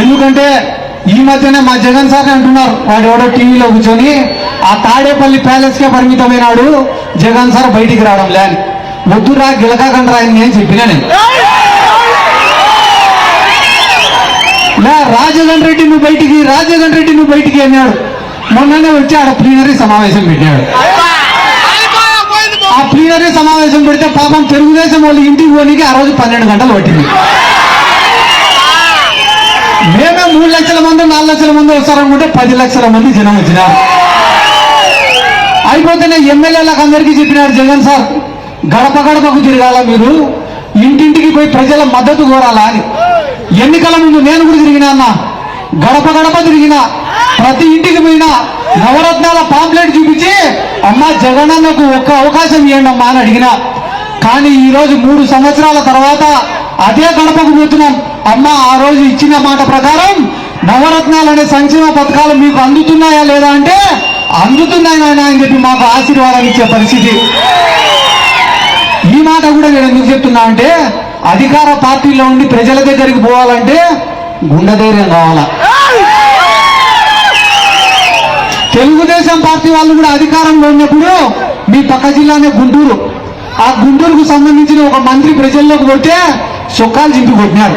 ఎందుకంటే ఈ మధ్యనే మా జగన్ సార్ అంటున్నారు, వాడు ఎవడో టీవీలో కూర్చొని ఆ తాడేపల్లి ప్యాలెస్ కే పరిమితమైనాడు జగన్ సార్ బయటికి రావడం లేని. వద్దురా గిలకాకండ్రా అని నేను చెప్పినా. నేను రాజగన్ రెడ్డి నువ్వు బయటికి, రాజగన్ రెడ్డి నువ్వు బయటికి అన్నాడు. మొన్ననే వచ్చి ఆడ ప్లీనరీ సమావేశం పెట్టాడు. ఆ ప్లీనరీ సమావేశం పెడితే పాపం తెలుగుదేశం వాళ్ళు ఇంటికి పోనీకి ఆ రోజు 12 గంటలు పట్టింది. మేమే 3 లక్షల మంది 4 లక్షల మంది వస్తారనుకుంటే 10 లక్షల మంది జనం వచ్చినారు. అయిపోతేనే ఎమ్మెల్యేలకు అందరికీ చెప్పినారు జగన్ సార్, గడప గడపకు తిరగాల, మీరు ఇంటింటికి పోయి ప్రజల మద్దతు కోరాలా అని. ఎన్నికల ముందు నేను కూడా తిరిగినా అన్న, గడప గడప తిరిగిన, ప్రతి ఇంటికి పోయినా నవరత్నాల పాంప్లెట్ చూపించి అమ్మా జగనన్నకు ఒక్క అవకాశం ఇవ్వండి అమ్మా అని అడిగినా. కానీ ఈ రోజు 3 సంవత్సరాల తర్వాత అదే గడపకు పోతున్నాం. అమ్మ ఆ రోజు ఇచ్చిన మాట ప్రకారం నవరత్నాలు అనే సంక్షేమ పథకాలు మీకు అందుతున్నాయా లేదా అంటే అందుతున్నాయి నాయన అని చెప్పి మాకు ఆశీర్వాదం ఇచ్చే పరిస్థితి. ఈ మాట కూడా నేను ఎందుకు చెప్తున్నా అంటే, అధికార పార్టీలో ఉండి ప్రజల దగ్గరికి పోవాలంటే గుండె ధైర్యం కావాలా. తెలుగుదేశం పార్టీ వాళ్ళు కూడా అధికారంలో ఉన్నప్పుడు మీ పక్క జిల్లానే గుంటూరు, ఆ గుంటూరుకు సంబంధించిన ఒక మంత్రి ప్రజల్లోకి పోతే చొక్కాలు చింపి కొట్టినారు.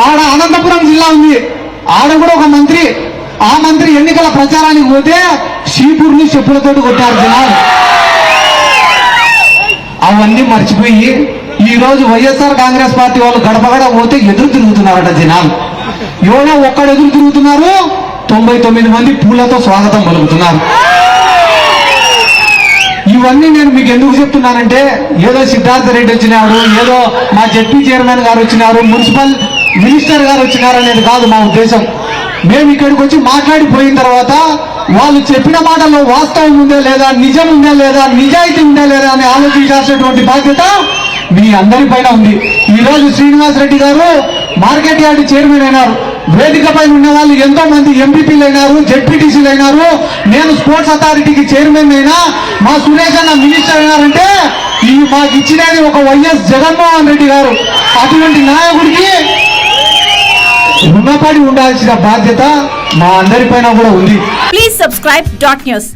ఆడ అనంతపురం జిల్లా ఉంది, ఆడ కూడా ఒక మంత్రి, ఆ మంత్రి ఎన్నికల ప్రచారానికి పోతే షీపూర్ని చెప్పులతోటి కొట్టారు జనాలు. అవన్నీ మర్చిపోయి ఈ రోజు వైఎస్ఆర్ కాంగ్రెస్ పార్టీ వాళ్ళు గడప గడప పోతే ఎదురు తిరుగుతున్నారట జనాలు. ఎవరో ఒక్కడు ఎదురు తిరుగుతున్నారు, 99 మంది పూలతో స్వాగతం పలుకుతున్నారు. ఇవన్నీ నేను మీకు ఎందుకు చెప్తున్నానంటే, ఏదో సిద్ధార్థ రెడ్డి వచ్చినాడు, ఏదో మా జడ్పీ చైర్మన్ గారు వచ్చినారు, మున్సిపల్ మినిస్టర్ గారు వచ్చినారు అనేది కాదు మా ఉద్దేశం. మేము ఇక్కడికి వచ్చి మాట్లాడిపోయిన తర్వాత వాళ్ళు చెప్పిన మాటల్లో వాస్తవం ఉందా లేదా, నిజం ఉందా లేదా, నిజాయితీ ఉందా లేదా అని ఆలోచించాల్సినటువంటి బాధ్యత మీ అందరి పైన ఉంది. ఈ రోజు శ్రీనివాస్ రెడ్డి గారు మార్కెట్ యార్డ్ చైర్మన్ అయినారు. వేదిక పైన ఉన్న వాళ్ళు ఎంతో మంది ఎంపీపీలు అయినారు, జెడ్పీటీసీలు అయినారు. నేను స్పోర్ట్స్ అథారిటీకి చైర్మన్ అయినా, మా సురేష్ అన్న మినిస్టర్ అయినారంటే ఇవి మాకు ఇచ్చినది ఒక వైఎస్ జగన్మోహన్ రెడ్డి గారు. అటువంటి నాయకుడికి రుణపడి ఉండాల్సిన బాధ్యత మా అందరి పైన కూడా ఉంది. Please subscribe .news.